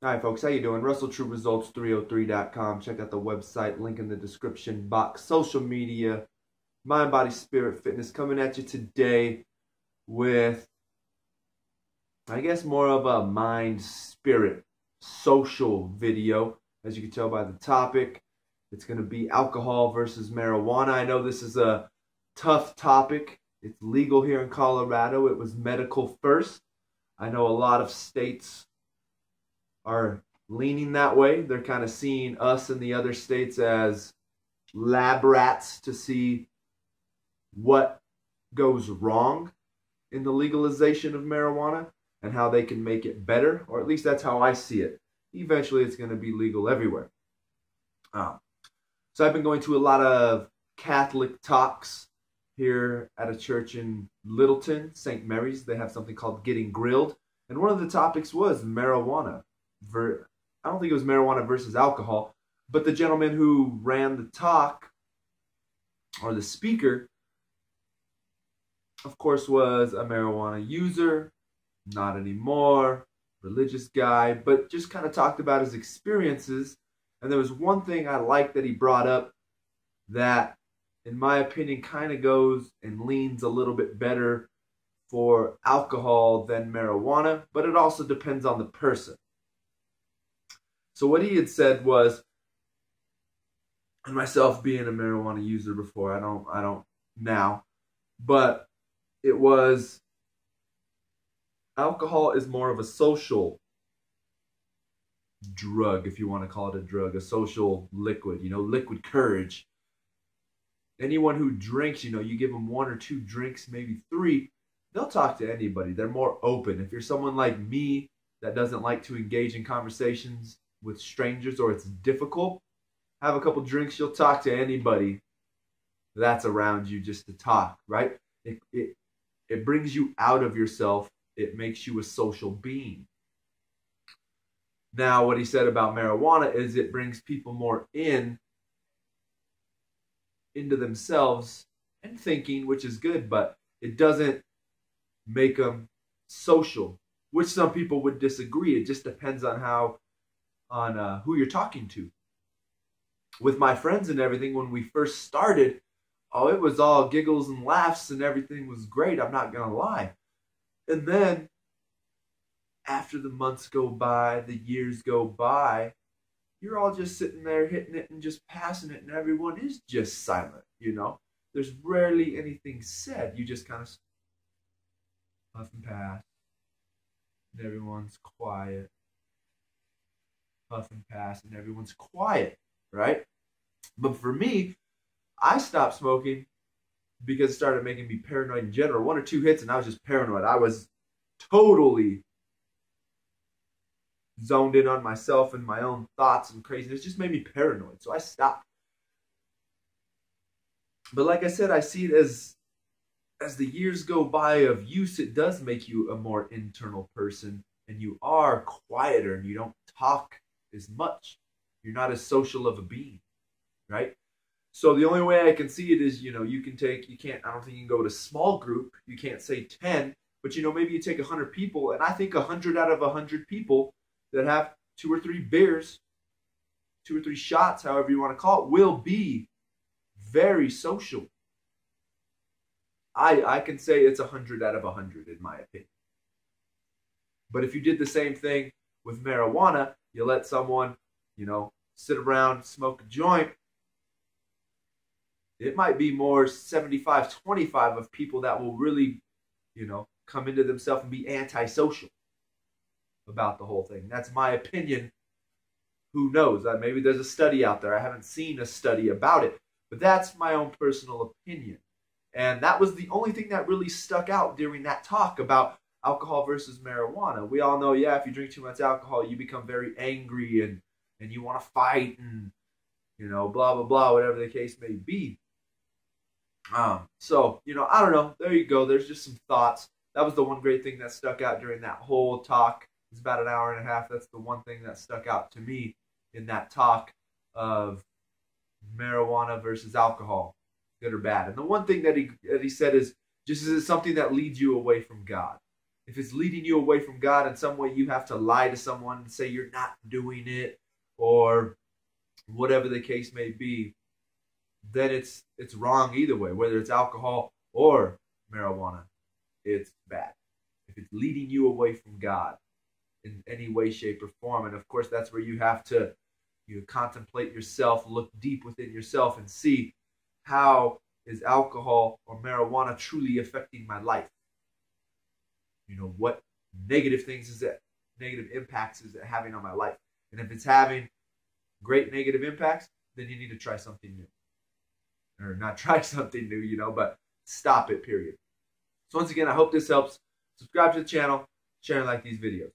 All right, folks, how you doing? RussellTrueResults303.com. Check out the website, link in the description box. Social media, Mind, Body, Spirit, Fitness, coming at you today with, I guess, more of a mind, spirit, social video. As you can tell by the topic, it's going to be alcohol versus marijuana. I know this is a tough topic. It's legal here in Colorado. It was medical first. I know a lot of states are leaning that way. They're kind of seeing us in the other states as lab rats to see what goes wrong in the legalization of marijuana and how they can make it better, or at least that's how I see it. Eventually, it's going to be legal everywhere. So I've been going to a lot of Catholic talks here at a church in Littleton, St. Mary's. They have something called Getting Grilled, and one of the topics was marijuana. I don't think it was marijuana versus alcohol, but the gentleman who ran the talk, or the speaker, of course, was a marijuana user, not anymore, religious guy, but just kind of talked about his experiences. And there was one thing I liked that he brought up that, in my opinion, kind of goes and leans a little bit better for alcohol than marijuana, but it also depends on the person. So what he had said was, and myself being a marijuana user before, I don't now, but it was, alcohol is more of a social drug, if you want to call it a drug, a social liquid, liquid courage. Anyone who drinks, you give them one or two drinks, maybe three, they'll talk to anybody. They're more open. If you're someone like me that doesn't like to engage in conversations with strangers, or it's difficult, have a couple drinks, you'll talk to anybody that's around you just to talk, right? It brings you out of yourself. It makes you a social being. Now, what he said about marijuana is it brings people more into themselves and thinking, which is good, but it doesn't make them social, which some people would disagree. It just depends on who you're talking to. With my friends and everything, when we first started, it was all giggles and laughs and everything was great. I'm not going to lie. And then after the months go by, the years go by, you're all just sitting there hitting it and just passing it, and everyone is just silent, There's rarely anything said. You just kind of puff and pass, and everyone's quiet. Puff and pass, and everyone's quiet, right? But for me, I stopped smoking because it started making me paranoid in general. One or two hits, and I was just paranoid. I was totally zoned in on myself and my own thoughts and craziness. It just made me paranoid, so I stopped. But like I said, I see it as the years go by of use, it does make you a more internal person, and you are quieter, and you don't talk as much. You're not as social of a being, right? So the only way I can see it is, I don't think you can go to small group. You can't say 10, but maybe you take 100 people, and I think 100 out of 100 people that have 2 or 3 beers, 2 or 3 shots, however you want to call it, will be very social. I can say it's 100 out of 100 in my opinion. But if you did the same thing with marijuana, you let someone, sit around, smoke a joint, it might be more 75-25 of people that will really, come into themselves and be antisocial about the whole thing. That's my opinion. Who knows? Maybe there's a study out there. I haven't seen a study about it, but that's my own personal opinion. And that was the only thing that really stuck out during that talk about alcohol versus marijuana. We all know, if you drink too much alcohol, you become very angry and you want to fight and, blah, blah, blah, whatever the case may be. So, I don't know. There you go. There's just some thoughts. That was the one great thing that stuck out during that whole talk. It's about an hour and a half. That's the one thing that stuck out to me in that talk of marijuana versus alcohol, good or bad. And the one thing that he said is, just is it something that leads you away from God? if it's leading you away from God in some way, you have to lie to someone and say you're not doing it, or whatever the case may be, then it's wrong either way. Whether it's alcohol or marijuana, it's bad. If it's leading you away from God in any way, shape, or form, and of course that's where you have to contemplate yourself, look deep within yourself, and see how is alcohol or marijuana truly affecting my life. What negative impacts is it having on my life? And if it's having great negative impacts, then you need to try something new. Or not try something new, but stop it, period. So once again, I hope this helps. Subscribe to the channel, share and like these videos.